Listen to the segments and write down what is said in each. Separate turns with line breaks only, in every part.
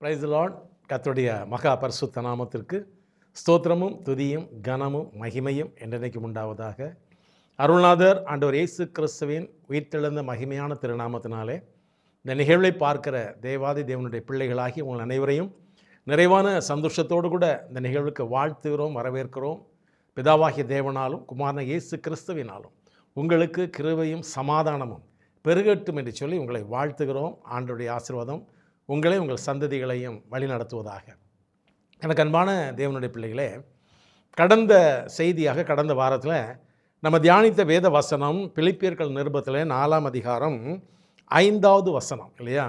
Praise the Lord. கர்த்தருடைய மகா பரிசுத்த நாமத்திற்கு ஸ்தோத்திரமும் துதியும் கனமும் மகிமையும் என்றென்னைக்கும் உண்டாவதாக. அருள்நாதர் ஆண்டவர் இயேசு கிறிஸ்துவின் உயிர்த்தெழுந்த மகிமையான திருநாமத்தினாலே இந்த நிகழ்வை பார்க்கிற தேவாதி தேவனுடைய பிள்ளைகளாகி உங்கள் அனைவரையும் நிறைவான சந்தோஷத்தோடு கூட இந்த நிகழ்வுக்கு வாழ்த்துகிறோம், வரவேற்கிறோம். பிதாவாகிய தேவனாலும் குமாரன இயேசு கிறிஸ்துவினாலும் உங்களுக்கு கிருபையும் சமாதானமும் பெருகட்டும் என்று சொல்லி உங்களை வாழ்த்துகிறோம். ஆண்டவருடைய ஆசீர்வாதம் உங்களை உங்கள் சந்ததிகளையும் வழி நடத்துவதாக. எனக்கு அன்பான தேவனுடைய பிள்ளைகளே, கடந்த செய்தியாக கடந்த வாரத்தில் நம்ம தியானித்த வேத வசனம் பிலிப்பியர்கள் நிருபத்தில் 4ஆம் அதிகாரம் 5வது வசனம் இல்லையா?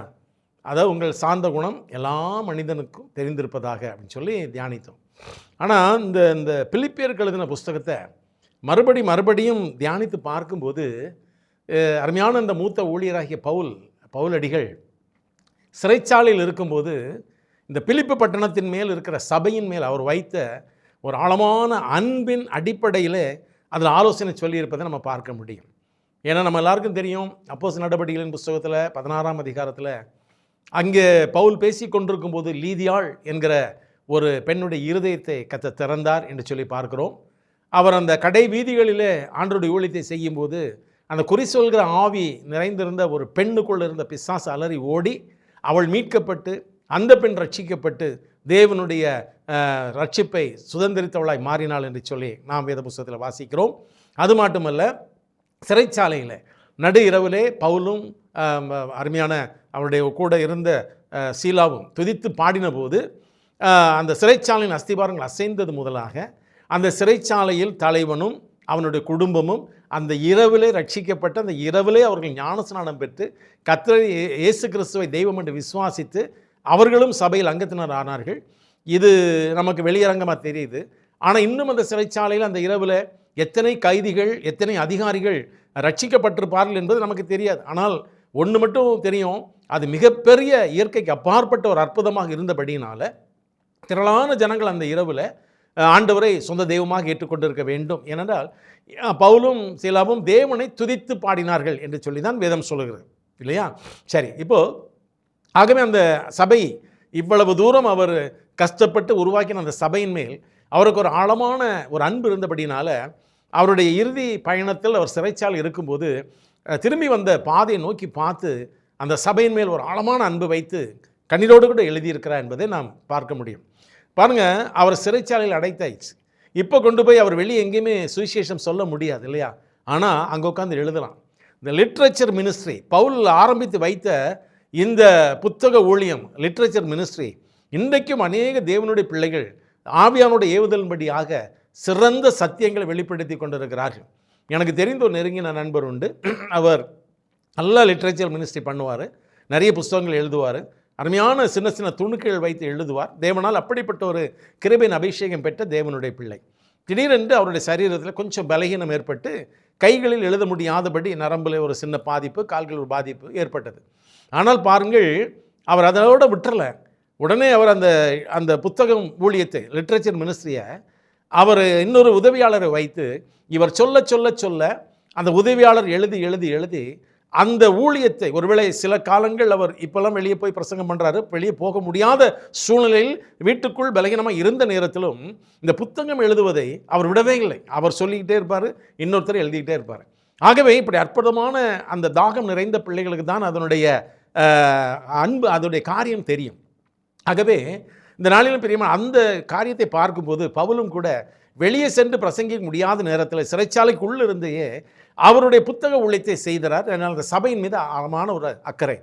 அதாவது உங்கள் சாந்த குணம் எல்லா மனிதனுக்கும் தெரிந்திருப்பதாக அப்படின்னு சொல்லி தியானித்தோம். ஆனால் இந்த பிலிப்பியர்கள் எழுதின புஸ்தகத்தை மறுபடியும் தியானித்து பார்க்கும்போது அருமையான இந்த மூத்த ஊழியராகிய பவுலடிகள் சிறைச்சாலையில் இருக்கும்போது இந்த பிலிப்பு பட்டணத்தின் மேல் இருக்கிற சபையின் மேல் அவர் வைத்த ஒரு ஆழமான அன்பின் அடிப்படையில் அதில் ஆலோசனை சொல்லியிருப்பதை நம்ம பார்க்க முடியும். ஏன்னா நம்ம எல்லாருக்கும் தெரியும், அப்போஸ்தலர் நடபடிகளின் புஸ்தகத்தில் 16ஆம் அதிகாரத்தில் அங்கே பவுல் பேசி கொண்டிருக்கும் போது லீதியாள் என்கிற ஒரு பெண்ணுடைய இருதயத்தை கர்த்தர் திறந்தார் என்று சொல்லி பார்க்கிறோம். அவர் அந்த கடை வீதிகளிலே ஆண்டவருடைய ஊழியத்தை செய்யும்போது அந்த குறி சொல்கிற ஆவி நிறைந்திருந்த ஒரு பெண்ணுக்குள் இருந்த பிசாசு அலறி ஓடி அவள் மீட்கப்பட்டு அந்த பெண் ரட்சிக்கப்பட்டு தேவனுடைய ரட்சிப்பை சுதந்திரித்தவளாய் மாறினாள் என்று சொல்லி நாம் வேத புஸ்தகத்தில் வாசிக்கிறோம். அது மட்டுமல்ல, சிறைச்சாலையில் நடு இரவிலே பவுலும் அருமையான அவருடைய கூட இருந்த சீலாவும் துதித்து பாடின போது அந்த சிறைச்சாலையின் அஸ்திபாரங்கள் அசைந்தது முதலாக அந்த சிறைச்சாலையில் தலைவனும் அவனுடைய குடும்பமும் அந்த இரவிலே ரட்சிக்கப்பட்டு அந்த இரவிலே அவர்கள் ஞானஸ்நானம் பெற்று கர்த்தர் இயேசு கிறிஸ்துவை தெய்வம் என்று விசுவாசித்து அவர்களும் சபையில் அங்கத்தினர் ஆனார்கள். இது நமக்கு வெளியரங்கமாக தெரியுது. ஆனால் இன்னும் அந்த சிறைச்சாலையில் அந்த இரவில் எத்தனை கைதிகள் எத்தனை அதிகாரிகள் ரட்சிக்கப்பட்டிருப்பார்கள் என்பது நமக்கு தெரியாது. ஆனால் ஒன்று மட்டும் தெரியும், அது மிகப்பெரிய இயற்கைக்கு அப்பாற்பட்ட ஒரு அற்புதமாக இருந்தபடியினால திரளான ஜனங்கள் அந்த இரவில் ஆண்டவரை சொந்த தெய்வமாக ஏற்றுக்கொண்டிருக்க வேண்டும். ஏனென்றால் பவுலும் சீலாவும் தேவனை துதித்து பாடினார்கள் என்று சொல்லி தான் வேதம் சொல்லுகிறது இல்லையா? சரி, இப்போது ஆகவே அந்த சபை இவ்வளவு தூரம் அவர் கஷ்டப்பட்டு உருவாக்கின அந்த சபையின் மேல் அவருக்கு ஒரு ஆழமான ஒரு அன்பு இருந்தபடினால அவருடைய இறுதி பயணத்தில் அவர் சிறைச்சாலை இருக்கும்போது திரும்பி வந்த பாதையை நோக்கி பார்த்து அந்த சபையின் மேல் ஒரு ஆழமான அன்பு வைத்து கண்ணீரோடு கூட எழுதியிருக்கிறார் என்பதை நாம் பார்க்க முடியும். பாருங்கள், அவர் சிறைச்சாலையில் அடைத்தாயிடுச்சு. இப்போ கொண்டு போய் அவர் வெளியே எங்கேயுமே சுவிசேஷம் சொல்ல முடியாது இல்லையா? ஆனால் அங்கே உட்காந்து எழுதலாம். இந்த லிட்ரேச்சர் மினிஸ்ட்ரி, பவுல் ஆரம்பித்து வைத்த இந்த புத்தக ஊழியம் லிட்ரேச்சர் மினிஸ்ட்ரி இன்றைக்கும் அநேக தேவனுடைய பிள்ளைகள் ஆவியானுடைய ஏவுதலின்படியாக சிறந்த சத்தியங்களை வெளிப்படுத்தி கொண்டிருக்கிறார்கள். எனக்கு தெரிந்த ஒரு நெருங்கின நண்பர் உண்டு. அவர் நல்லா லிட்ரேச்சர் மினிஸ்ட்ரி பண்ணுவார், நிறைய புத்தகங்கள் எழுதுவார், அருமையான சின்ன சின்ன துணுக்குகள் வைத்து எழுதுவார். தேவனால் அப்படிப்பட்ட ஒரு கிருபையின் அபிஷேகம் பெற்ற தேவனுடைய பிள்ளை. திடீரென்று அவருடைய சரீரத்தில் கொஞ்சம் பலகீனம் ஏற்பட்டு கைகளில் எழுத முடியாதபடி நரம்பில் ஒரு சின்ன பாதிப்பு, கால்கள் ஒரு பாதிப்பு ஏற்பட்டது. ஆனால் பாருங்கள், அவர் அதோடு விட்டுறலை. உடனே அவர் அந்த புத்தகம் ஊழியத்தை லிட்ரேச்சர் மினிஸ்ட்ரியை அவர் இன்னொரு உதவியாளரை வைத்து இவர் சொல்ல சொல்ல சொல்ல அந்த உதவியாளர் எழுதி எழுதி எழுதி அந்த ஊழியத்தை, ஒருவேளை சில காலங்கள் அவர் இப்போல்லாம் வெளியே போய் பிரசங்கம் பண்ணுறாரு, வெளியே போக முடியாத சூழ்நிலையில் வீட்டுக்குள் பலகீனமாக இருந்த நேரத்திலும் இந்த புத்தகம் எழுதுவதை அவர் விடவே இல்லை. அவர் சொல்லிக்கிட்டே இருப்பார், இன்னொருத்தர் எழுதிக்கிட்டே இருப்பார். ஆகவே இப்படி அற்புதமான அந்த தாகம் நிறைந்த பிள்ளைகளுக்கு தான் அதனுடைய அன்பு, அதனுடைய காரியம் தெரியும். ஆகவே இந்த நாளிலும் பெரியமா அந்த காரியத்தை பார்க்கும்போது பவுலும் கூட வெளியே சென்று பிரசங்கிக்க முடியாத நேரத்தில் சிறைச்சாலைக்குள்ளே இருந்தே அவருடைய புத்தக ஊழியத்தை செய்தார். அதனால் அந்த சபையின் மீது ஆழமான ஒரு அக்கறை.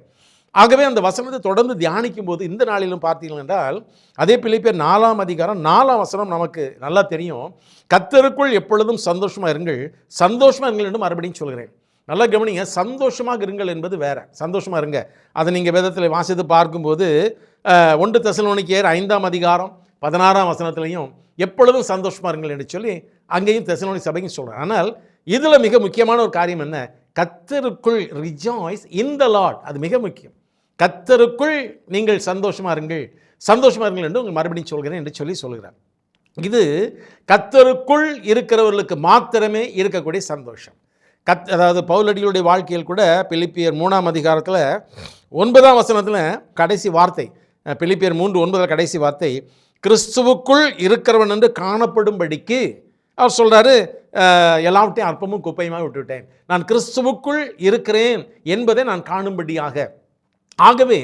ஆகவே அந்த வசனத்தை தொடர்ந்து தியானிக்கும் போது இந்த நாளிலும் பார்த்தீர்கள் என்றால் அதே பிலிப்பியர் 4ஆம் அதிகாரம் 4ஆம் வசனம் நமக்கு நல்லா தெரியும். கர்த்தருக்குள் எப்பொழுதும் சந்தோஷமாக இருங்கள், சந்தோஷமாக இருங்கள் என்று மறுபடியும் சொல்கிறேன். நல்லா கவனிங்க, சந்தோஷமாக இருங்கள் என்பது வேற, சந்தோஷமாக இருங்க அதை நீங்கள் வேதத்தில் வாசித்து பார்க்கும்போது 1 தெசலோனிக்கேயர் 5ஆம் அதிகாரம் 16ஆம் வசனத்திலையும் எப்பொழுதும் சந்தோஷமாக இருங்கள் என்று சொல்லி அங்கேயும் தெசலோனிக்க சபையும் சொல்கிறேன். ஆனால் இதில் மிக முக்கியமான ஒரு காரியம் என்ன? கர்த்தருக்குள் ரிஜாய்ஸ் இன் த லார்ட். அது மிக முக்கியம். கர்த்தருக்குள் நீங்கள் சந்தோஷமாக இருங்கள் என்று உங்கள் மறுபடியும் சொல்கிறேன் என்று சொல்லி சொல்கிறார். இது கர்த்தருக்குள் இருக்கிறவர்களுக்கு மாத்திரமே இருக்கக்கூடிய சந்தோஷம். அதாவது பவுலடிகளுடைய வாழ்க்கையில் கூட பிலிப்பியர் 3ஆம் அதிகாரத்தில் 9ஆம் வசனத்தில் கடைசி வார்த்தை, பிலிப்பியர் 3:9 கடைசி வார்த்தை, கிறிஸ்துவுக்குள் இருக்கிறவன் என்று காணப்படும்படிக்கு அவர் சொல்கிறாரு, எல்லாவற்றையும் அற்பமும் குப்பையுமாக விட்டுவிட்டேன், நான் கிறிஸ்துவுக்குள் இருக்கிறேன் என்பதை நான் காணும்படியாக. ஆகவே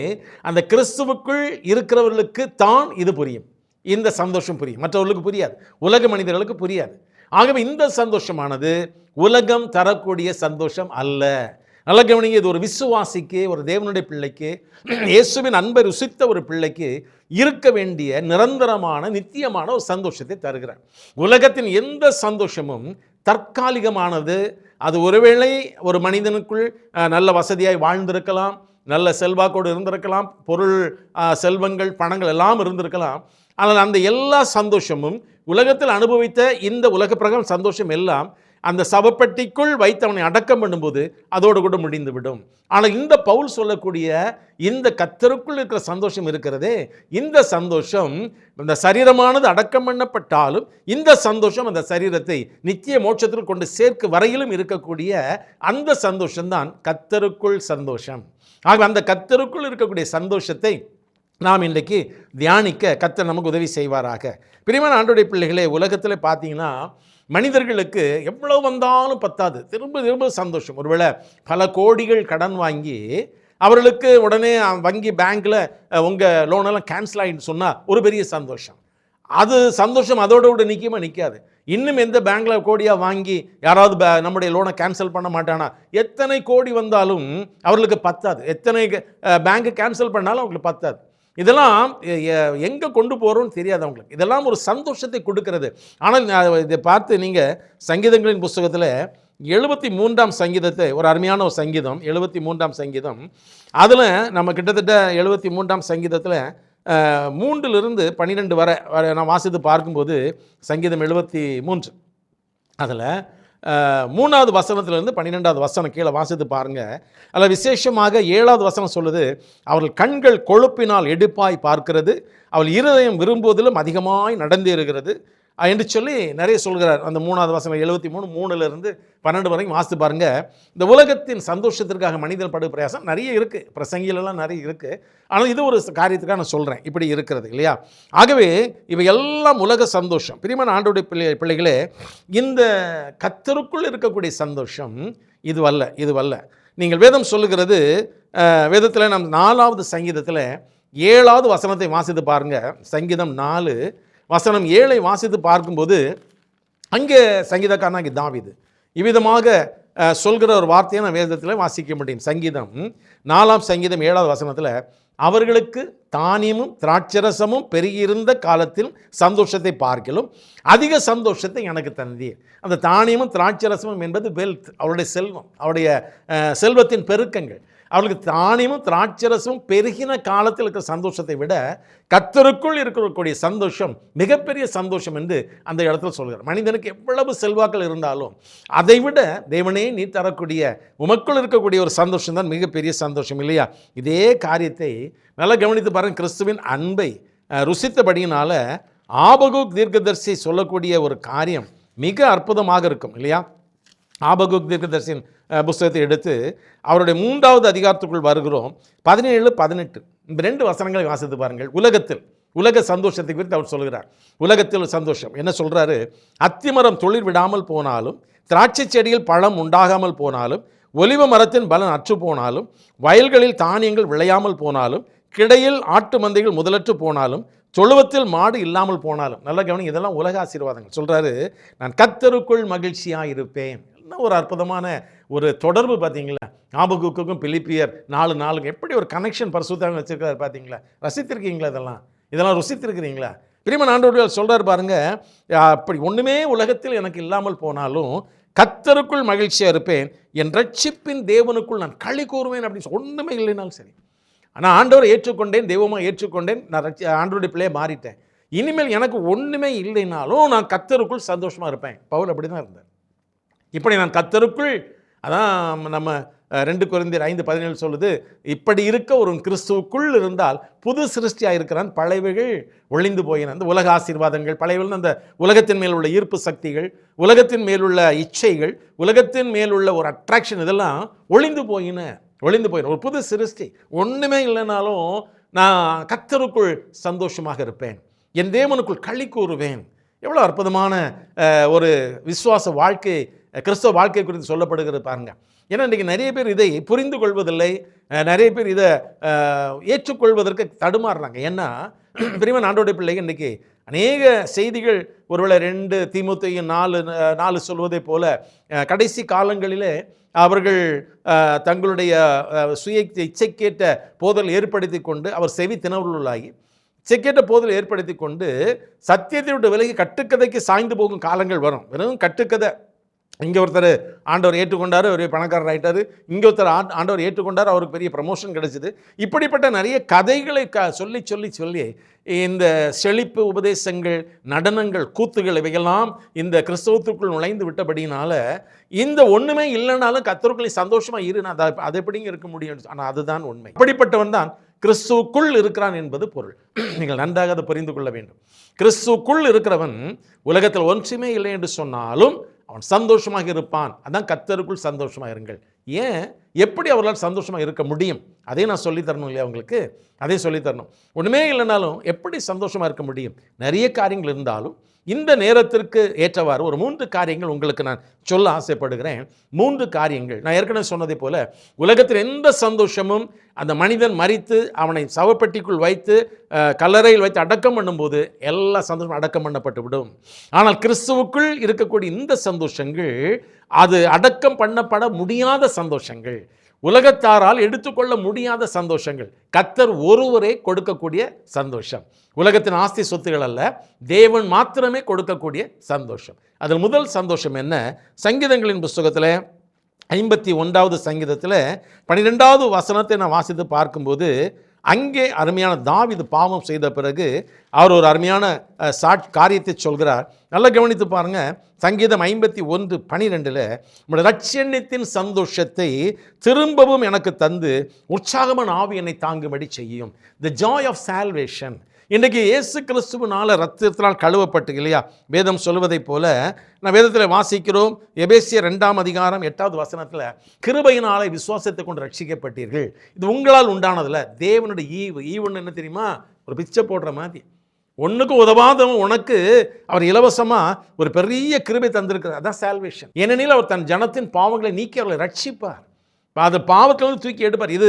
அந்த கிறிஸ்துவுக்குள் இருக்கிறவர்களுக்கு தான் இது புரியும், இந்த சந்தோஷம் புரியும், மற்றவர்களுக்கு புரியாது, உலக மனிதர்களுக்கு புரியாது. ஆகவே இந்த சந்தோஷமானது உலகம் தரக்கூடிய சந்தோஷம் அல்ல. நல்ல கவனிங்க, இது ஒரு விசுவாசிக்கு, ஒரு தேவனுடைய பிள்ளைக்கு, இயேசுவின் அன்பை ருசித்த ஒரு பிள்ளைக்கு இருக்க வேண்டிய நிரந்தரமான நித்தியமான ஒரு சந்தோஷத்தை தருகிறார். உலகத்தின் எந்த சந்தோஷமும் தற்காலிகமானது. அது ஒருவேளை ஒரு மனிதனுக்குள் நல்ல வசதியாய் வாழ்ந்திருக்கலாம், நல்ல செல்வாக்கோடு இருந்திருக்கலாம், பொருள் செல்வங்கள் பணங்கள் எல்லாம் இருந்திருக்கலாம். ஆனால் அந்த எல்லா சந்தோஷமும் உலகத்தில் அனுபவித்த இந்த உலக பிரகாரம் சந்தோஷம் எல்லாம் அந்த சவப்பெட்டிக்குள் வைத்தவனை அடக்கம் பண்ணும்போது அதோடு கூட முடிந்துவிடும். ஆனால் இந்த பவுல் சொல்லக்கூடிய இந்த கர்த்தருக்குள் இருக்கிற சந்தோஷம் இருக்கிறதே, இந்த சந்தோஷம் இந்த சரீரமானது அடக்கம் பண்ணப்பட்டாலும் இந்த சந்தோஷம் அந்த சரீரத்தை நித்திய மோட்சத்தில் கொண்டு சேர்க்க வரையிலும் இருக்கக்கூடிய அந்த சந்தோஷம்தான் கர்த்தருக்குள் சந்தோஷம். ஆக அந்த கர்த்தருக்குள் இருக்கக்கூடிய சந்தோஷத்தை நாம் இன்றைக்கு தியானிக்க கர்த்தர் நமக்கு உதவி செய்வாராக. பிரியமான ஆண்டவருடைய பிள்ளைகளே, உலகத்தில் பார்த்தீங்கன்னா மனிதர்களுக்கு எவ்வளவு வந்தாலும் பத்தாது, திரும்ப திரும்ப சந்தோஷம். ஒருவேளை பல கோடிகள் கடன் வாங்கி அவர்களுக்கு உடனே வங்கி பேங்க்கில் உங்கள் லோனெல்லாம் கேன்சல் ஆகிட்டு சொன்னால் ஒரு பெரிய சந்தோஷம். அது சந்தோஷம் அதோட விட நிற்காது. இன்னும் எந்த பேங்க்கில் கோடியாக வாங்கி யாராவது நம்முடைய லோனை கேன்சல் பண்ண மாட்டானா? எத்தனை கோடி வந்தாலும் அவர்களுக்கு பத்தாது, எத்தனை பேங்க்கு கேன்சல் பண்ணாலும் அவங்களுக்கு பத்தாது. இதெல்லாம் எங்கே கொண்டு போகிறோன்னு தெரியாது அவங்களுக்கு. இதெல்லாம் ஒரு சந்தோஷத்தை கொடுக்கிறது. ஆனால் இதை பார்த்து நீங்கள் சங்கீதங்களின் புஸ்தகத்தில் 73ஆம் சங்கீதத்தை, ஒரு அருமையான ஒரு சங்கீதம், 73ஆம் சங்கீதம், அதில் நம்ம கிட்டத்தட்ட 73ஆம் சங்கீதத்தில் 3-12 வரை நான் வாசித்து பார்க்கும்போது, சங்கீதம் 73 அதில் 3வது வசனத்திலிருந்து 12வது வசனம் கீழே வாசித்து பாருங்கள். அதில் விசேஷமாக 7வது வசனம் சொல்லுது, அவர்கள் கண்கள் கொழுப்பினால் எடுப்பாய் பார்க்கிறது, அவள் இருதயம் விரும்புவதிலும் அதிகமாய் நடந்தேறுகிறது என்று சொல்லி நிறைய சொல்கிறார். அந்த 3வது வசனம் 73 3-12 வரைக்கும் வாசித்து பாருங்கள். இந்த உலகத்தின் சந்தோஷத்திற்காக மனிதன் படு பிரயாசம் நிறைய இருக்குது, பிரசங்கிலெல்லாம் நிறைய இருக்குது. ஆனால் இது ஒரு காரியத்துக்காக நான் சொல்கிறேன், இப்படி இருக்கிறது இல்லையா? ஆகவே இவை எல்லாம் உலக சந்தோஷம். பிரியமான ஆண்டவருடைய பிள்ளைகளே, இந்த கர்த்தருக்குள் இருக்கக்கூடிய சந்தோஷம் இதுவல்ல. நீங்கள் வேதம் சொல்லுகிறது, வேதத்தில் நம் 4வது சங்கீதத்தில் 7வது வசனத்தை வாசித்து பாருங்கள். சங்கீதம் 4 வசனம் 7 வாசித்து பார்க்கும்போது அங்கே சங்கீதக்காரனாகி தாவீது இவ்விதமாக சொல்கிற ஒரு வார்த்தையை நான் வேதத்தில் வாசிக்க முடியும். சங்கீதம் 4ஆம் சங்கீதம் 7வது வசனத்தில், அவர்களுக்கு தானியமும் திராட்சரசமும் பெருகியிருந்த காலத்தில் சந்தோஷத்தை பார்க்கிலும் அதிக சந்தோஷத்தை எனக்கு தந்தீர். அந்த தானியமும் திராட்சரசமும் என்பது வெல்த், அவருடைய செல்வம், அவருடைய செல்வத்தின் பெருக்கங்கள். அவர்களுக்கு தானியமும் திராட்சரசமும் பெருகின காலத்தில் இருக்கிற சந்தோஷத்தை விட கர்த்தருக்குள் இருக்கக்கூடிய சந்தோஷம் மிகப்பெரிய சந்தோஷம் என்று அந்த இடத்துல சொல்கிறார். மனிதனுக்கு எவ்வளவு செல்வாக்கள் இருந்தாலும் அதை விட தேவனே நீ தரக்கூடிய உமக்குள் இருக்கக்கூடிய ஒரு சந்தோஷம் தான் மிகப்பெரிய சந்தோஷம் இல்லையா? இதே காரியத்தை நல்லா கவனித்து பாருங்கள். கிறிஸ்துவின் அன்பை ருசித்தபடியினால ஆபகுக் தீர்க்கதரிசி சொல்லக்கூடிய ஒரு காரியம் மிக அற்புதமாக இருக்கும் இல்லையா? ஆபகுக் தீர்க்கதரிசியின் புஸ்தகத்தை எடுத்து அவருடைய 3வது அதிகாரத்துக்குள் வருகிறோம். 17-18 இந்த 2 வசனங்களை வாசித்து பாருங்கள். உலக சந்தோஷத்தை குறித்து அவர் சொல்கிறார். உலகத்தில் சந்தோஷம் என்ன சொல்கிறாரு? அத்திமரம் துளிர் விடாமல் போனாலும், திராட்சை செடியில் பழம் உண்டாகாமல் போனாலும், ஒலிவ மரத்தின் பலன் அற்று போனாலும், வயல்களில் தானியங்கள் விளையாமல் போனாலும், கிடையில் ஆட்டு மந்தைகள் முதலற்று போனாலும், தொழுவத்தில் மாடு இல்லாமல் போனாலும். நல்ல கவனிங்க, இதெல்லாம் உலக ஆசீர்வாதங்கள். சொல்கிறாரு, நான் கர்த்தருக்குள் மகிழ்ச்சியாக இருப்பேன். என்ன ஒரு அற்புதமான ஒரு தொடர்பு பார்த்தீங்களா? ஆபகுக்கும் பிலிப்பியர் 4:4 எப்படி ஒரு கனெக்ஷன் பரிசுத்தம் வச்சிருக்காரு பார்த்தீங்களா? ரசித்திருக்கீங்களா? இதெல்லாம் ருசித்திருக்கிறீங்களா? பிரியமான ஆண்டவர்கள் சொல்கிறார் பாருங்க, அப்படி ஒன்றுமே உலகத்தில் எனக்கு இல்லாமல் போனாலும் கர்த்தருக்குள் மகிழ்ச்சியாக இருப்பேன், என் ரட்சிப்பின் தேவனுக்குள் நான் களி கூறுவேன் அப்படின்னு ஒன்றுமே இல்லைனாலும் சரி. ஆனால் ஆண்டவரை ஏற்றுக்கொண்டேன், தெய்வமாக ஏற்றுக்கொண்டேன், நான் ஆண்டவருடைய பிள்ளையை மாறிட்டேன், இனிமேல் எனக்கு ஒன்றுமே இல்லைனாலும் நான் கர்த்தருக்குள் சந்தோஷமாக இருப்பேன். பவுல் அப்படி தான் இருந்தார். இப்படி நான் கர்த்தருக்குள், அதான் நம்ம 2 கொரிந்தியர் 5:17 சொல்லுது, இப்படி இருக்க ஒரு கிறிஸ்துவுக்குள் இருந்தால் புது சிருஷ்டியாக இருக்கிறான், பழையவைகள் ஒளிந்து போயின. அந்த உலக ஆசீர்வாதங்கள், பழையவள் அந்த உலகத்தின் மேல் உள்ள ஈர்ப்பு சக்திகள், உலகத்தின் மேலுள்ள இச்சைகள், உலகத்தின் மேலுள்ள ஒரு அட்ராக்ஷன், இதெல்லாம் ஒளிந்து போயின. ஒரு புது சிருஷ்டி. ஒன்றுமே இல்லைனாலும் நான் கர்த்தருக்குள் சந்தோஷமாக இருப்பேன், என் தேவனுக்குள் களி கூறுவேன். எவ்வளோ அற்புதமான ஒரு விசுவாச வாழ்க்கை, கிறிஸ்தவ வாழ்க்கை குறித்து சொல்லப்படுகிறது பாருங்க. ஏன்னா இன்றைக்கி நிறைய பேர் இதை புரிந்து கொள்வதில்லை, நிறைய பேர் இதை ஏற்றுக்கொள்வதற்கு தடுமாறுறாங்க. ஏன்னா பிரியமான ஆண்டவருடைய பிள்ளைகள் இன்றைக்கி அநேக செய்திகள் ஒருவேளை 2 தீமோத்தேயு 4 சொல்வதை போல கடைசி காலங்களிலே அவர்கள் தங்களுடைய சுய இச்சைக்கேற்ற போதல் ஏற்படுத்தி கொண்டு அவர் செவி திணவுள்ளாகி இச்சைக்கேற்ற போதல் ஏற்படுத்தி கொண்டு சத்தியத்தை விட்டு விலகி கட்டுக்கதைக்கு சாய்ந்து போகும் காலங்கள் வரும். வெறும் கட்டுக்கதை. இங்கே ஒருத்தர் ஆண்டவர் ஏற்றுக்கொண்டார், ஒரு பணக்காரர் ஆகிட்டார். இங்கே ஒருத்தர் ஆண்டவர் ஏற்றுக்கொண்டார், அவருக்கு பெரிய ப்ரமோஷன் கிடைச்சிது. இப்படிப்பட்ட நிறைய கதைகளை சொல்லி சொல்லி சொல்லி இந்த செழிப்பு உபதேசங்கள், நடனங்கள், கூத்துகள் இவையெல்லாம் இந்த கிறிஸ்தவத்துக்குள் நுழைந்து விட்டபடினால இந்த ஒன்றுமே இல்லைனாலும் கர்த்தருக்குள்ளே சந்தோஷமாக இரு, நான் அதை எப்படிங்க இருக்க முடியும்? ஆனால் அதுதான் உண்மை. அப்படிப்பட்டவன் தான் கிறிஸ்துவுக்குள் இருக்கிறான் என்பது பொருள். நீங்கள் நன்றாக அதை புரிந்து கொள்ள வேண்டும். கிறிஸ்துவுக்குள் இருக்கிறவன் உலகத்தில் ஒன்றுமே இல்லை என்று சொன்னாலும் அவன் சந்தோஷமாக இருப்பான். அதான் கர்த்தருக்குள் சந்தோஷமாக இருங்கள். ஏன், எப்படி அவர்களால் சந்தோஷமாக இருக்க முடியும்? அதே நான் சொல்லித்தரணும் இல்லையா உங்களுக்கு? அதே சொல்லித்தரணும். ஒன்றுமே இல்லைனாலும் எப்படி சந்தோஷமாக இருக்க முடியும்? நிறைய காரியங்கள் இருந்தாலும் இந்த நேரத்திற்கு ஏற்றவாறு ஒரு 3 காரியங்கள் உங்களுக்கு நான் சொல்ல ஆசைப்படுகிறேன். 3 காரியங்கள். நான் ஏற்கனவே சொன்னதை போல உலகத்தில் எந்த சந்தோஷமும் அந்த மனிதன் மரித்து அவனை சவப்பெட்டிக்குள் வைத்து கல்லறையில் வைத்து அடக்கம் பண்ணும்போது எல்லா சந்தோஷமும் அடக்கம் பண்ணப்பட்டு விடும். ஆனால் கிறிஸ்துவுக்குள் இருக்கக்கூடிய இந்த சந்தோஷங்கள் அது அடக்கம் பண்ணப்பட முடியாத சந்தோஷங்கள், உலகத்தாரால் எடுத்துக்கொள்ள முடியாத சந்தோஷங்கள், கர்த்தர் ஒருவரே கொடுக்கக்கூடிய சந்தோஷம். உலகத்தின் ஆஸ்தி சொத்துகள் அல்ல, தேவன் மாத்திரமே கொடுக்கக்கூடிய சந்தோஷம். அதில் முதல் சந்தோஷம் என்ன? சங்கீதங்களின் புஸ்தகத்தில் 51வது சங்கீதத்தில் 12வது வசனத்தை நான் வாசித்து பார்க்கும்போது அங்கே அருமையான தாவீது பாவம் செய்த பிறகு அவர் ஒரு அருமையான காரியத்தை சொல்கிறார். நல்லா கவனித்து பாருங்க. சங்கீதம் 51:12 நம்முடைய இரட்சணியத்தின் சந்தோஷத்தை திரும்பவும் எனக்கு தந்து உற்சாகமான ஆவி என்னை தாங்கும்படி செய்யும். தி ஜாய் ஆஃப் சால்வேஷன். இன்றைக்கி இயேசு கிறிஸ்துவினால் ரத்தத்தினால் கழுவப்பட்டு இல்லையா, வேதம் சொல்வதை போல நான் வேதத்தில் வாசிக்கிறோம். எபேசியர் 2ஆம் அதிகாரம் 8வது வசனத்தில் கிருபையினாலே விசுவாசத்தை கொண்டு ரட்சிக்கப்பட்டீர்கள், இது உங்களால் உண்டானதில்லை, தேவனுடைய ஈவுன்னு என்ன தெரியுமா? ஒரு பிச்சை போடுற மாதிரி. ஒன்றுக்கும் உதவாதவன் உனக்கு அவர் இலவசமாக ஒரு பெரிய கிருபை தந்திருக்கிறார். அதான் சால்வேஷன். ஏனெனில் அவர் தன் ஜனத்தின் பாவங்களை நீக்கி அவர்களை ரட்சிப்பார். அது பாவத்திலிருந்து தூக்கி எடுப்பார். இது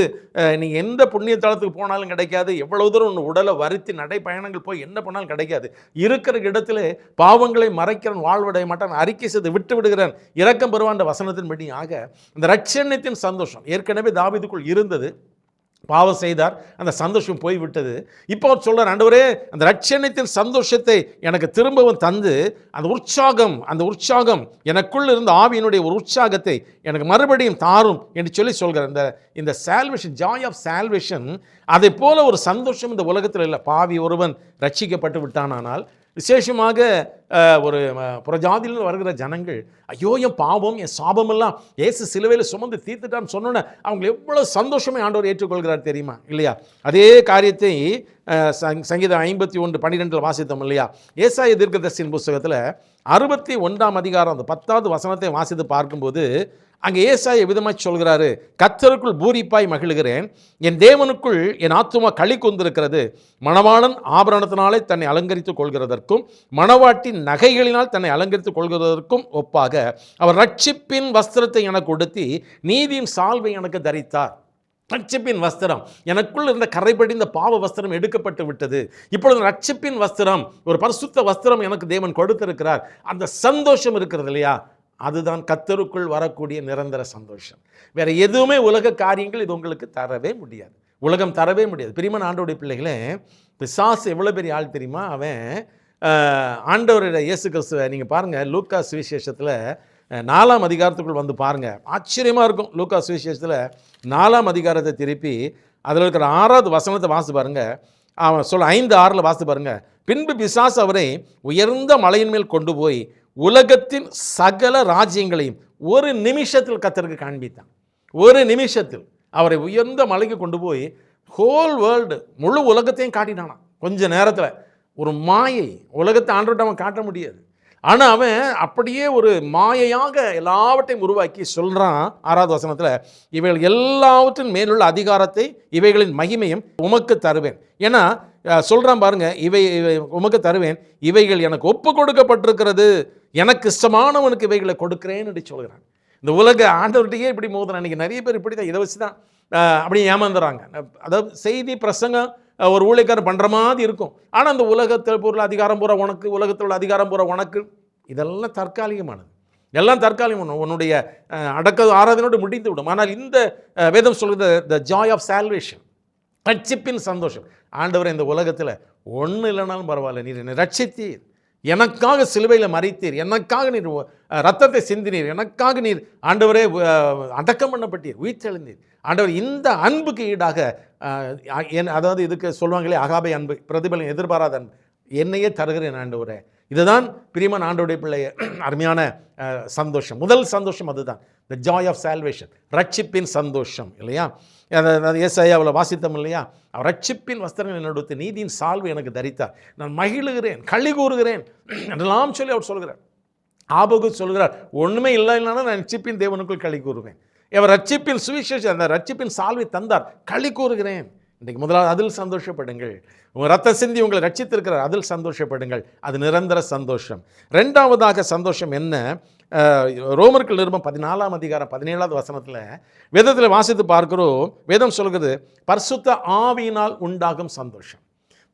நீங்கள் எந்த புண்ணிய தளத்துக்கு போனாலும் கிடைக்காது. எவ்வளவு தூரம் ஒன்று உடலை வருத்தி நடைப்பயணங்கள் போய் என்ன பண்ணாலும் கிடைக்காது. இருக்கிற இடத்துல பாவங்களை மறைக்கிறன் வாழ்வடைய மாட்டான், அறிக்கை செய்து விட்டு விடுகிறான், இரக்கம் பெறுவான்ற வசனத்தின்படி ஆக இந்த இரட்சணியத்தின் சந்தோஷம் ஏற்கனவே தாவீதுக்குள் இருந்தது. பாவம் செய்தார், அந்த சந்தோஷம் போய்விட்டது. இப்போ அவர் சொல்கிறார், ஆண்டவரே அந்த இரட்சணியத்தின் சந்தோஷத்தை எனக்கு திரும்பவும் தந்து அந்த உற்சாகம் எனக்குள் இருந்த ஆவியினுடைய ஒரு உற்சாகத்தை எனக்கு மறுபடியும் தாரும் என்று சொல்கிறார். இந்த சால்வேஷன், ஜாய் ஆஃப் சால்வேஷன், அதை போல ஒரு சந்தோஷம் இந்த உலகத்தில் இல்லை. பாவி ஒருவன் ரட்சிக்கப்பட்டு விட்டானால், விசேஷமாக ஒரு புறஜாதியில் வருகிற ஜனங்கள், ஐயோ என் பாவம் என் சாபமெல்லாம் இயேசு சிலுவையில் சுமந்து தீர்த்துட்டான்னு சொன்னோன்னே அவங்க எவ்வளோ சந்தோஷமே ஆண்டவர் ஏற்றுக்கொள்கிறார் தெரியுமா? இல்லையா? அதே காரியத்தை சங்கீதம் 51:12 வாசித்தோம் இல்லையா? ஏசாயா தீர்க்கதரிசியின் புஸ்தகத்தில் 61ஆம் அதிகாரம் அந்த 10வது வசனத்தை வாசித்து பார்க்கும்போது அங்கே ஏசாயா விதமாக சொல்கிறாரு, கர்த்தருக்குள் பூரிப்பாய் மகிழ்கிறேன், என் தேவனுக்குள் என் ஆத்துமா களி கொண்டிருக்கிறது. மணவாளன் ஆபரணத்தினாலே தன்னை அலங்கரித்துக் கொள்கிறதற்கும் மணவாட்டின் நகைகளினால் தன்னை அலங்கரித்துக் கொள்கிறதற்கும் ஒப்பாக அவர் ரட்சிப்பின் வஸ்திரத்தை எனக்கு உடுத்தி நீதியின் சால்வை எனக்கு தரித்தார். ரட்சிப்பின் வஸ்திரம், எனக்குள் இருந்த கரைபடிந்த பாவ வஸ்திரம் எடுக்கப்பட்டு விட்டது. இப்பொழுது ரட்சிப்பின் வஸ்திரம், ஒரு பரிசுத்த வஸ்திரம் எனக்கு தேவன் கொடுத்திருக்கிறார். அந்த சந்தோஷம் இருக்கிறது இல்லையா, அதுதான் கர்த்தருக்குள் வரக்கூடிய நிரந்தர சந்தோஷம். வேற எதுவுமே உலக காரியங்கள் இது உங்களுக்கு தரவே முடியாது, உலகம் தரவே முடியாது. பிரியமான ஆண்டவருடைய பிள்ளைகளே, பிசாசு எவ்வளோ பெரிய ஆள் தெரியுமா? அவன் ஆண்டவருடைய இயேசு கிறிஸ்துவை நீங்கள் பாருங்கள், லூக்கா சுவிசேஷத்தில் 4ஆம் அதிகாரத்துக்குள் வந்து பாருங்கள், ஆச்சரியமாக இருக்கும். லூக்கா சுவிசேஷத்தில் 4ஆம் அதிகாரத்தை திருப்பி அதில் இருக்கிற 6வது வசனத்தை வாசி பாருங்கள். அவன் 5:6 வாசி பாருங்கள். பின்பு பிசாசு அவரை உயர்ந்த மலையின் மேல் கொண்டு போய் உலகத்தின் சகல ராஜ்யங்களையும் ஒரு நிமிஷத்தில் கர்த்தருக்கு காண்பித்தான். ஒரு நிமிஷத்தில் அவரை உயர்ந்த மலைக்கு கொண்டு போய் ஹோல் வேர்ல்டு, முழு உலகத்தையும் காட்டினானான். கொஞ்ச நேரத்தில் ஒரு மாயை, உலகத்தை ஆண்டவர்கிட்ட அவன் காட்ட முடியாது. ஆனால் அவன் அப்படியே ஒரு மாயையாக எல்லாவற்றையும் உருவாக்கி சொல்கிறான் 6வது வசனத்தில், இவைகள் எல்லாவற்றின் மேலுள்ள அதிகாரத்தை இவைகளின் மகிமையும் உமக்கு தருவேன். ஏன்னா சொல்கிறான் பாருங்க, இவை உமக்கு தருவேன், இவைகள் எனக்கு ஒப்பு கொடுக்கப்பட்டிருக்கிறது, எனக்கு இஷ்டமானவனுக்கு இவைகளை கொடுக்கிறேன்னு அப்படி சொல்கிறான். இந்த உலக ஆண்டவர்கிட்டயே இப்படி மோதுறான். இன்றைக்கி நிறைய பேர் இப்படி தான், இதை வச்சு தான் அப்படி ஏமாந்துறாங்க. அதாவது செய்தி பிரசங்கம் ஒரு ஊழியக்காரர் பண்ணுற மாதிரி இருக்கும், ஆனால் அந்த உலகத்தில் பொருள் அதிகாரம் பூரா உனக்கு, உலகத்தில் உள்ள அதிகாரம் பூரா உனக்கு, இதெல்லாம் தற்காலிகமானது, எல்லாம் தற்காலிகம். உன்னுடைய அடக்க ஆராதனோடு முடிந்து விடும். ஆனால் இந்த வேதம் சொல்கிறது த ஜாய் ஆஃப் சால்வேஷன், ரட்சிப்பின் சந்தோஷம். ஆண்டவர் இந்த உலகத்தில் ஒன்றும் இல்லைனாலும் பரவாயில்ல, நீர் ரட்சித்தீர், எனக்காக சிலுவையில் மறித்தீர், எனக்காக நீர் ரத்தத்தை சிந்தினீர், எனக்காக நீர் ஆண்டவரே அடக்கம் பண்ணப்பட்டீர், உயிர்த்தெழுந்தீர். ஆண்டவர் இந்த அன்புக்கு ஈடாக அதாவது இதுக்கு சொல்லுவாங்களே அகாபை அன்பு, பிரதிபலன் எதிர்பாராத அன்பு, என்னையே தருகிறேன் ஆண்டவரே. இதுதான் பிரியமான ஆண்டவருடைய பிள்ளைய அருமையான சந்தோஷம். முதல் சந்தோஷம் அதுதான், த ஜாய் ஆஃப் சால்வேஷன், ரட்சிப்பின் சந்தோஷம் இல்லையா? ஏசாயாவில் வாசித்தோம் இல்லையா? அவர் ரட்சிப்பின் வஸ்திரங்கள் என்னோட நீதியின் சால்வை எனக்கு தரித்தார், நான் மகிழுகிறேன், களி கூறுகிறேன் என்றெல்லாம் சொல்லி அவர் சொல்கிறார். ஆபகு சொல்கிறார், ஒன்றுமே இல்லைன்னா நான் ரட்சிப்பின் தேவனுக்குள் களி கூறுவேன். அவர் ரட்சிப்பின் சுவிசேஷம், அந்த ரட்சிப்பின் சால்வை தந்தார், களி கூறுகிறேன். இன்றைக்கு முதலாவது அதில் சந்தோஷப்படுங்கள். உங்கள் ரத்த சிந்தி உங்களை ரட்சித்திருக்கிறார், அதில் சந்தோஷப்படுங்கள், அது நிரந்தர சந்தோஷம். ரெண்டாவதாக சந்தோஷம் என்ன? ரோமர்கள் நிருபம் 14ஆம் அதிகாரம் 17வது வசனத்தில் வேதத்தில் வாசித்து பார்க்கிறோம். வேதம் சொல்கிறது, பரிசுத்த ஆவியினால் உண்டாகும் சந்தோஷம்,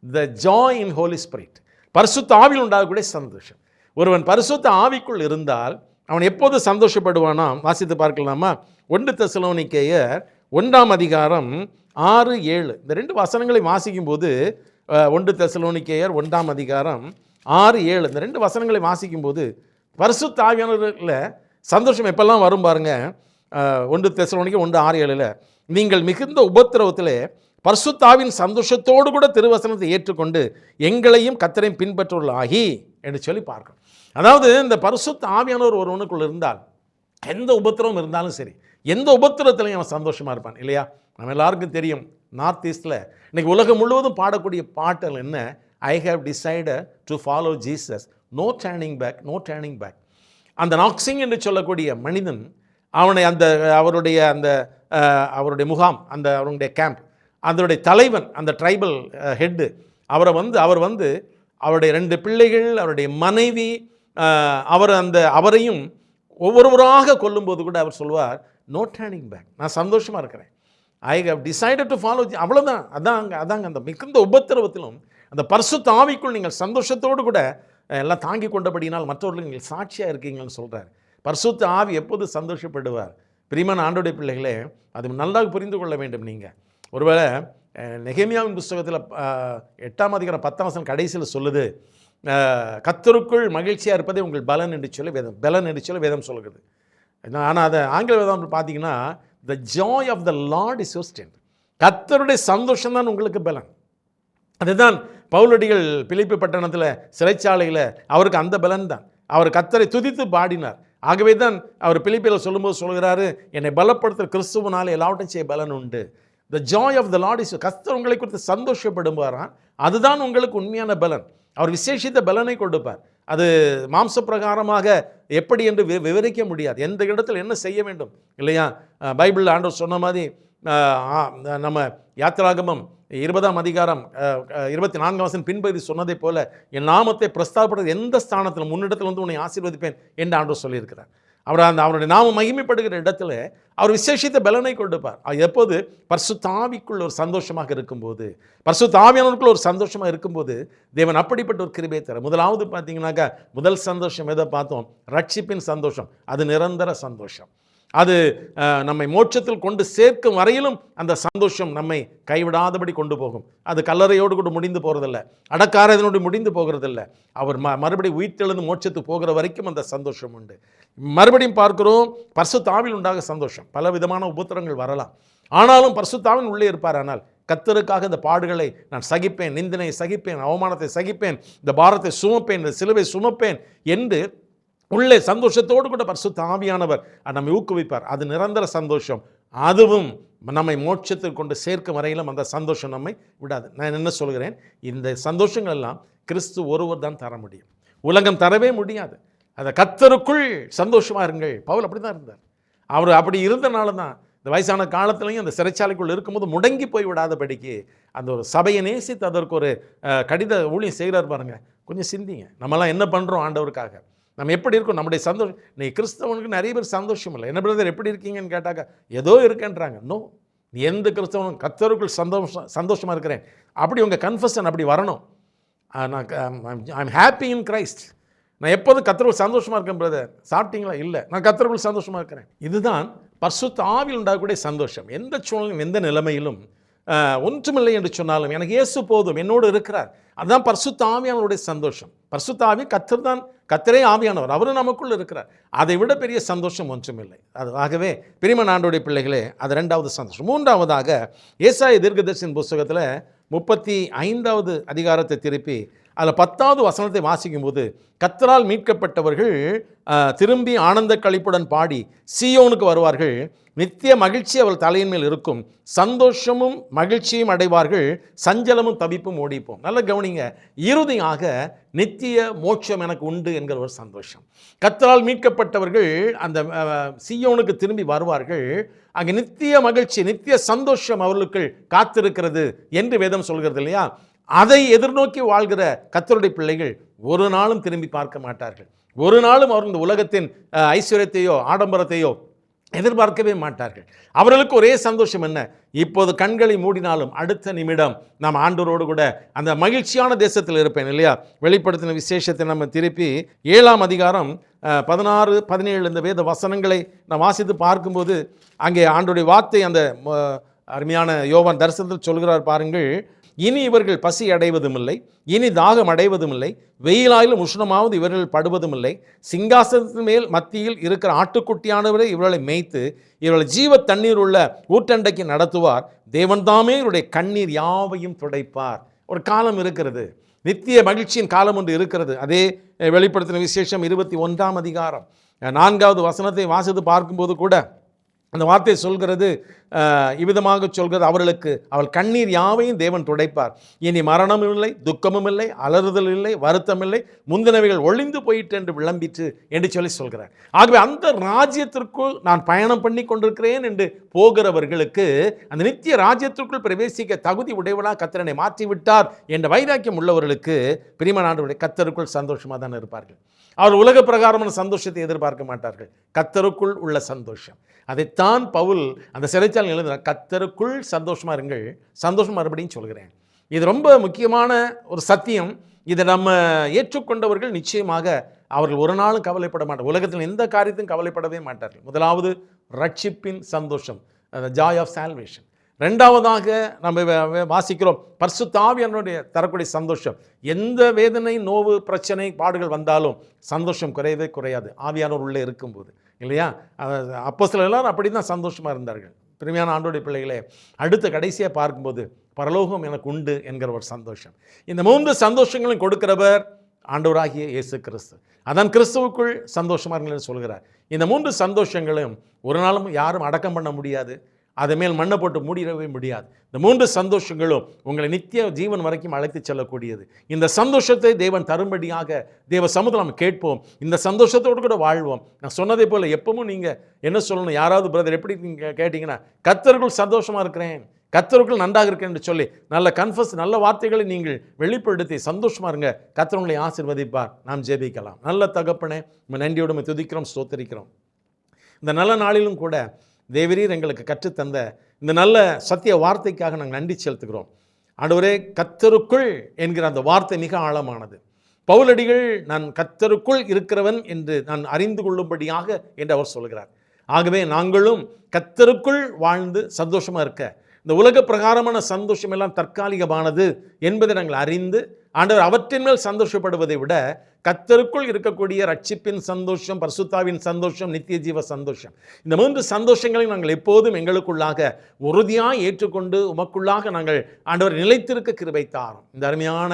the joy in holy spirit. பரிசுத்த ஆவியில் உண்டாகக்கூடிய சந்தோஷம். ஒருவன் பரிசுத்த ஆவிக்குள் இருந்தால் அவன் எப்போது சந்தோஷப்படுவானா? வாசித்து பார்க்கலாமா? 1 தெசலோனிக்கேயர் 1ஆம் அதிகாரம் 6, 7 இந்த 2 வசனங்களை வாசிக்கும் போது, 1 தெசலோனிக்கேயர் 1ஆம் அதிகாரம் 6, 7 இந்த 2 வசனங்களை வாசிக்கும் போது பரிசுத்த ஆவியானவர்ல சந்தோஷம் எப்பெல்லாம் வரும் பாருங்க. 1 தெசலோனிக்கேயர் 1, 6, 7 நீங்கள் மிகுந்த உபத்திரவத்திலே பரிசுத்தாவின் சந்தோஷத்தோடு கூட திருவசனத்தை ஏற்றுக்கொண்டு எங்களையும் கர்த்தரையும் பின்பற்றுவர்களாகி என்று சொல்லி பார்க்கணும். அதாவது இந்த பரிசுத்த ஆவியானவர் ஒருவனுக்குள்ள இருந்தால் எந்த உபத்திரவம் இருந்தாலும் சரி, எந்த உபத்திரத்திலையும் அவன் சந்தோஷமாக இருப்பான் இல்லையா? நம்ம எல்லாருக்கும் தெரியும், நார்த் ஈஸ்டில் இன்றைக்கி உலகம் முழுவதும் பாடக்கூடிய பாட்டல் என்ன? I have decided to follow Jesus, no turning back, no turning back. அந்த நாக்சிங் என்று சொல்லக்கூடிய மனிதன், அவனை அவருடைய முகாம், அவருடைய கேம்ப், அதனுடைய தலைவன், அந்த ட்ரைபல் ஹெட்டு, அவர் வந்து அவருடைய 2 பிள்ளைகள், அவருடைய மனைவி, அவரையும் ஒவ்வொருவராக கொல்லும்போது கூட அவர் சொல்வார், நோ டேர்னிங் பேக், நான் சந்தோஷமாக இருக்கிறேன், I have decided to follow. அவ்வளோதான். அதாங்க அந்த மிகுந்த உபத்திரவத்திலும் அந்த பரிசுத்த ஆவிக்குள் நீங்கள் சந்தோஷத்தோடு கூட எல்லாம் தாங்கி கொண்டபடினால் மற்றவர்களுக்கு நீங்கள் சாட்சியாக இருக்கீங்கன்னு சொல்கிறார். பரிசுத்த ஆவி எப்போது சந்தோஷப்படுவார்? பிரியமான ஆண்டோடைய பிள்ளைகளே, அது நன்றாக புரிந்து கொள்ள வேண்டும். நீங்கள் ஒருவேளை நெகேமியாவின் புஸ்தகத்தில் 8ஆம் அதிகாரம் 10ஆம் வசனம் கடைசியில் சொல்லுது, கர்த்தருக்குள் மகிழ்ச்சியாக இருப்பதே உங்கள் பலன் என்று சொல்லி வேதம் சொல்கிறது. ஆனால் அதை ஆங்கில வேதம் பார்த்தீங்கன்னா, the joy of the lord is your strength. கர்த்தருடைய சந்தோஷம் தான் உங்களுக்கு பலன். அதுதான் பவுலடிகள் பிலிப்பி பட்டணத்தில் சிறைச்சாலையில் அவருக்கு அந்த பலன் தான். அவர் கர்த்தரை துதித்து பாடினார். ஆகவே தான் அவர் பிலிப்பியில் சொல்லும்போது சொல்கிறாரு, என்னை பலப்படுத்துகிற கிறிஸ்துவனாலே எல்லாவற்றையும் செய்ய பலன் உண்டு. The joy of the lord is, கர்த்தர் உங்களை குறித்து சந்தோஷப்படுவாராம், அதுதான் உங்களுக்கு உண்மையான பலன். அவர் விசேஷித்த பலனை கொடுப்பார். அது மாம்ச பிரகாரமாக எப்படி என்று விவரிக்க முடியாது. எந்த இடத்துல என்ன செய்ய வேண்டும் இல்லையா? பைபிளில் ஆண்டவர் சொன்ன மாதிரி நம்ம யாத்திராகமம் 20ஆம் அதிகாரம் 24ஆம் வசனம் பின்பகுதி சொன்னதை போல, என் நாமத்தை பிரஸ்தாபப்படுற எந்த ஸ்தானத்தில் முன்னிடத்தில் வந்து உன்னை ஆசீர்வதிப்பேன் என்று ஆண்டவர் சொல்லியிருக்கிறார். அவருடைய நாமம் மகிமைப்படுகிற இடத்துல அவர் விசேஷித்த பலனை கொடுப்பார். எப்போது? பரிசுத்த ஆவிக்குள்ள ஒரு சந்தோஷமாக இருக்கும்போது, பரிசுத்த ஆவியானவருக்குள்ள ஒரு சந்தோஷமாக இருக்கும்போது தேவன் அப்படிப்பட்ட ஒரு கிருபையை தர. முதலாவது பார்த்தீங்கன்னாக்கா, முதல் சந்தோஷம் எதை பார்த்தோம்? ரட்சிப்பின் சந்தோஷம். அது நிரந்தர சந்தோஷம். அது நம்மை மோட்சத்தில் கொண்டு சேர்க்கும் வரையிலும் அந்த சந்தோஷம் நம்மை கைவிடாதபடி கொண்டு போகும். அது கல்லறையோடு கூட முடிந்து போகிறதில்ல, அடக்காரதனோடு முடிந்து போகிறதில்ல. அவர் மறுபடியும் உயிர்த்தெழுந்து மோட்சத்துக்கு போகிற வரைக்கும் அந்த சந்தோஷம் உண்டு. மறுபடியும் பார்க்கிறோம், பரிசுத்த ஆவியில் உண்டாக சந்தோஷம். பல விதமான உபத்திரங்கள் வரலாம், ஆனாலும் பரிசுத்த ஆவியின் உள்ளே இருப்பார். ஆனால் கர்த்தருக்காக இந்த பாடுகளை நான் சகிப்பேன், நிந்தனை சகிப்பேன், அவமானத்தை சகிப்பேன், இந்த பாரத்தை சுமப்பேன், இந்த சிலுவை சுமப்பேன் என்று உள்ளே சந்தோஷத்தோடு கூட பரிசுத்த ஆவியானவர் நம்மை ஊக்குவிப்பார். அது நிரந்தர சந்தோஷம். அதுவும் நம்மை மோட்சத்தில் கொண்டு சேர்க்கும் வரையிலும் அந்த சந்தோஷம் நம்மை விடாது. நான் என்ன சொல்கிறேன், இந்த சந்தோஷங்கள் எல்லாம் கிறிஸ்து ஒருவர் தான் தர முடியும். உலகம் தரவே முடியாது. அதை கர்த்தருக்குள் சந்தோஷமா இருங்கள். பவுல் அப்படி தான் இருந்தார். அவர் அப்படி இருந்தனால தான் இந்த வயசான காலத்துலையும் அந்த சிறைச்சாலைக்குள் இருக்கும்போது முடங்கி போய் விடாதபடிக்கு அந்த ஒரு சபையை நேசித்து அதற்கு ஒரு கடித ஊழியம் செய்கிறார் பாருங்க. கொஞ்சம் சிந்திங்க, நம்மலாம் என்ன பண்ணுறோம் ஆண்டவருக்காக, நம்ம எப்படி இருக்கோம், நம்முடைய சந்தோஷம். நீ கிறிஸ்தவனுக்கு நிறைய பேர் சந்தோஷம் இல்லை. என்ன பிரதர் எப்படி இருக்கீங்கன்னு கேட்டாக்க ஏதோ இருக்கேன்றாங்க. நோ, எந்த கிறிஸ்தவனும் கர்த்தருக்குள் சந்தோஷமாக இருக்கிறேன் அப்படி உங்கள் கன்ஃபெஷன் அப்படி வரணும். I'm happy in Christ. நான் எப்போதும் கர்த்தருக்குள் சந்தோஷமாக இருக்கேன் பிரதர். சாப்பிட்டீங்களா? இல்லை, நான் கர்த்தருக்குள் சந்தோஷமாக இருக்கிறேன். இதுதான் பரிசுத்த ஆவியில் உண்டாகக்கூடிய சந்தோஷம். எந்த சூழ்நிலையும் எந்த நிலைமையிலும் ஒன்றுமில்லை என்று சொன்னாலும் எனக்கு இயேசு போதும், என்னோடு இருக்கிறார். அதுதான் பரிசுத்த ஆவியானவருடைய சந்தோஷம். பரிசுத்த ஆவி கர்த்தர் தான், கர்த்தரே ஆவியானவர், அவரும் நமக்குள் இருக்கிறார். அதை விட பெரிய சந்தோஷம் ஒன்றுமில்லை. ஆகவே பிரியமான ஆண்டவருடைய பிள்ளைகளே, அது 2வது சந்தோஷம். 3வதாக ஏசாயா தீர்க்கதரிசியின் புஸ்தகத்தில் 35வது அதிகாரத்தை திருப்பி அதில் 10வது வசனத்தை வாசிக்கும்போது, கர்த்தரால் மீட்கப்பட்டவர்கள் திரும்பி ஆனந்த களிப்புடன் பாடி சீயோனுக்கு வருவார்கள், நித்திய மகிழ்ச்சி அவள் தலையின் மேல் இருக்கும், சந்தோஷமும் மகிழ்ச்சியும் அடைவார்கள், சஞ்சலமும் தவிப்பும் ஓடிப்போம். நல்ல கவனிங்க, இறுதியாக நித்திய மோட்சம் எனக்கு உண்டு என்கிற ஒரு சந்தோஷம். கர்த்தரால் மீட்கப்பட்டவர்கள் அந்த சீயோனுக்கு திரும்பி வருவார்கள், அங்கே நித்திய மகிழ்ச்சி நித்திய சந்தோஷம் அவர்களுக்கு காத்திருக்கிறது என்று வேதம் சொல்கிறது இல்லையா? அதை எதிர்நோக்கி வாழ்கிற கர்த்தருடைய பிள்ளைகள் ஒரு நாளும் திரும்பி பார்க்க மாட்டார்கள். ஒரு நாளும் அவர்கள் இந்த உலகத்தின் ஐஸ்வர்யத்தையோ ஆடம்பரத்தையோ எதிர்பார்க்கவே மாட்டார்கள். அவர்களுக்கு ஒரே சந்தோஷம் என்ன? இப்போது கண்களை மூடினாலும் அடுத்த நிமிடம் நாம் ஆண்டவரோடு கூட அந்த மகிழ்ச்சியான தேசத்தில் இருப்பேன் இல்லையா? வெளிப்படுத்தின விசேஷத்தை நம்ம திருப்பி 7ஆம் அதிகாரம் 16, 17 இந்த வேத வசனங்களை நான் வாசித்து பார்க்கும்போது அங்கே ஆண்டவருடைய வார்த்தை அந்த அருமையான யோவான் தரிசனத்தில் சொல்கிறார் பாருங்கள். இனி இவர்கள் பசி அடைவதும் இல்லை, இனி தாகம் அடைவதும் இல்லை, வெயிலாயிலும் உஷ்ணமாவது இவர்கள் படுவதும் இல்லை. சிங்காசனத்தின் மேல் மத்தியில் இருக்கிற ஆட்டுக்குட்டியானவரை இவர்களை மேய்த்து இவர்களை ஜீவ தண்ணீர் உள்ள ஊற்றண்டைக்கு நடத்துவார். தேவன் தாமே இவருடைய கண்ணீர் யாவையும் துடைப்பார். ஒரு காலம் இருக்கிறது, நித்திய மகிழ்ச்சியின் காலம் ஒன்று இருக்கிறது. அதே வெளிப்படுத்தின விசேஷம் 21ஆம் அதிகாரம் 4வது வசனத்தை வாசித்து பார்க்கும்போது கூட அந்த வார்த்தை சொல்கிறது, இவ்விதமாக சொல்கிறது, அவர்களுக்கு அவள் கண்ணீர் யாவையும் தேவன் துடைப்பார். இனி மரணமும் இல்லை, துக்கமும் இல்லை, அலறுதல் இல்லை, வருத்தம் இல்லை, முந்தினவைகள் ஒளிந்து போயிட்டு என்று விளம்பிற்று என்று சொல்லி சொல்கிறார். ஆகவே அந்த ராஜ்யத்திற்குள் நான் பயணம் பண்ணி கொண்டிருக்கிறேன் என்று போகிறவர்களுக்கு அந்த நித்திய ராஜ்யத்திற்குள் பிரவேசிக்க தகுதி உடையவனாக கர்த்தரை மாற்றிவிட்டார் என்ற வைராக்கியம் உள்ளவர்களுக்கு பிரியமான ஆண்டவருடைய கர்த்தருக்குள் சந்தோஷமாக தான் இருப்பார்கள். அவர் உலக பிரகாரமான சந்தோஷத்தை எதிர்பார்க்க மாட்டார்கள். கர்த்தருக்குள் உள்ள சந்தோஷம். அதைத்தான் பவுல் அந்த சிறைச்சாலை எழுதுகிறார், கர்த்தருக்குள் சந்தோஷமா இருங்கள், சந்தோஷம் மறுபடியும் சொல்கிறேன். இது ரொம்ப முக்கியமான ஒரு சத்தியம். இதை நம்ம ஏற்றுக்கொண்டவர்கள் நிச்சயமாக அவர்கள் ஒரு நாளும் கவலைப்பட மாட்டார்கள். உலகத்தில் எந்த காரியத்தையும் கவலைப்படவே மாட்டார்கள். முதலாவது ரட்சிப்பின் சந்தோஷம், ஜாய் ஆஃப் சால்வேஷன். 2வதாக நம்ம வாசிக்கிறோம் பரிசுத்த ஆவியானவருடைய தரக்கூடிய சந்தோஷம். எந்த வேதனை, நோவு, பிரச்சனை, பாடுகள் வந்தாலும் சந்தோஷம் குறையவே குறையாது ஆவியானவர் உள்ளே இருக்கும்போது இல்லையா? அப்போஸ்தலர் எல்லாரும் அப்படி தான் சந்தோஷமாக இருந்தார்கள். பிரியமான ஆண்டவருடைய பிள்ளைகளே, அடுத்த கடைசியாக பார்க்கும்போது பரலோகம் எனக்கு உண்டு என்கிற ஒரு சந்தோஷம். இந்த 3 சந்தோஷங்களும் கொடுக்கிறவர் ஆண்டவராகிய இயேசு கிறிஸ்து. அதான் கிறிஸ்துவுக்குள் சந்தோஷமாக இருங்கள்னு சொல்கிறார். இந்த 3 சந்தோஷங்களையும் ஒரு நாளும் யாரும் அடக்கம் பண்ண முடியாது, அதை மேல் மண்ணை போட்டு மூடிடவே முடியாது. இந்த 3 சந்தோஷங்களும் உங்களை நித்திய ஜீவன் வரைக்கும் அழைத்து செல்லக்கூடியது. இந்த சந்தோஷத்தை தேவன் தரும்படியாக தேவ சமூகத்தில் நம்ம கேட்போம், இந்த சந்தோஷத்தோடு கூட வாழ்வோம். நான் சொன்னதை போல் எப்பவும் நீங்கள் என்ன சொல்லணும், யாராவது பிரதர் எப்படி நீங்கள் கேட்டிங்கன்னா, கர்த்தருக்குள் சந்தோஷமாக இருக்கிறேன், கர்த்தருக்குள் நன்றாக இருக்கேன் என்று சொல்லி நல்ல கன்ஃபஸ், நல்ல வார்த்தைகளை நீங்கள் வெளிப்படுத்தி சந்தோஷமாக இருங்க. கர்த்தர் உங்களை ஆசீர்வதிப்பார். நாம் ஜெபிக்கலாம். நல்ல தகப்பனே, நம்ம நன்றியோடு துதிக்கிறோம், ஸ்தோத்திரிக்கிறோம். இந்த நல்ல நாளிலும் கூட தேவரீர் எங்களுக்கு கற்றுத்தந்த இந்த நல்ல சத்திய வார்த்தைக்காக நாங்கள் நன்றி செலுத்துகிறோம். ஆண்டவரே, கர்த்தருக்குள் என்கிற அந்த வார்த்தை மிக ஆழமானது. பவுலடிகள் நான் கர்த்தருக்குள் இருக்கிறவன் என்று நான் அறிந்து கொள்ளும்படியாக என்று அவர் சொல்கிறார். ஆகவே நாங்களும் கர்த்தருக்குள் வாழ்ந்து சந்தோஷமாக இருக்க, இந்த உலக பிரகாரமான சந்தோஷம் எல்லாம் தற்காலிகமானது என்பதை நாங்கள் அறிந்து ஆண்டவர் அவற்றின் மேல் சந்தோஷப்படுவதை விட கர்த்தருக்குள் இருக்கக்கூடிய ரட்சிப்பின் சந்தோஷம், பரிசுத்தாவின் சந்தோஷம், நித்திய ஜீவ சந்தோஷம், இந்த 3 சந்தோஷங்களை நாங்கள் எப்போதும் எங்களுக்குள்ளாக உறுதியாக ஏற்றுக்கொண்டு உமக்குள்ளாக நாங்கள் ஆண்டவர் நிலைத்திருக்க கிருபை தாரும். இந்த அருமையான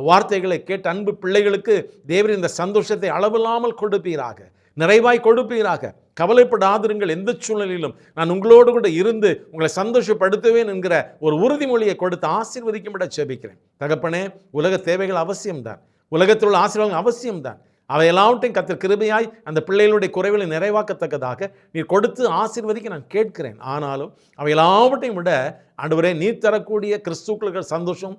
வார்த்தைகளை கேட்ட அன்பு பிள்ளைகளுக்கு தேவரீர் இந்த சந்தோஷத்தை அளவில்லாமல் கொடுப்பீராக, நிறைவாய் கொடுப்பீராக. கவலைப்படாதிருங்கள், எந்த சூழ்நிலையிலும் நான் உங்களோடு கூட இருந்து உங்களை சந்தோஷப்படுத்துவேன் என்கிற ஒரு உறுதிமொழியை கொடுத்து ஆசீர்வதிக்கும்படி ஜெபிக்கிறேன். தகப்பனே, உலக தேவைகள் அவசியம்தான், உலகத்தில் உள்ள ஆசீர்வாதங்கள் அவசியம்தான். அவை எல்லாவற்றையும் கர்த்தர் கிருபையாய் அந்த பிள்ளைகளுடைய குறைகளை நிறைவாக்கத்தக்கதாக நீர் கொடுத்து ஆசீர்வதிக்க நான் கேட்கிறேன். ஆனாலும் அவை எல்லாவற்றையும் விட ஆண்டவரே, நீர் தரக்கூடிய கிறிஸ்துக்கள் சந்தோஷம்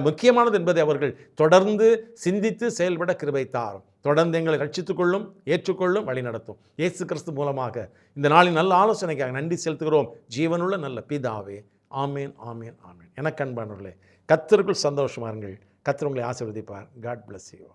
முக்கியமானது என்பதை அவர்கள் தொடர்ந்து சிந்தித்து செயல்பட கிருபை தாரும். தொடர்ந்து எங்களை ரட்சித்துக்கொள்ளும், ஏற்றுக்கொள்ளும், வழி நடத்தும். இயேசு கிறிஸ்து மூலமாக இந்த நாளின் நல்ல ஆலோசனைக்காக நன்றி செலுத்துகிறோம் ஜீவனுள்ள நல்ல பிதாவே. ஆமேன், ஆமேன், ஆமேன். எனக்கு அன்பானவர்களே, கர்த்தருக்குள் சந்தோஷமா இருங்கள். கர்த்தர் உங்களை ஆசீர்வதிப்பார். God bless you.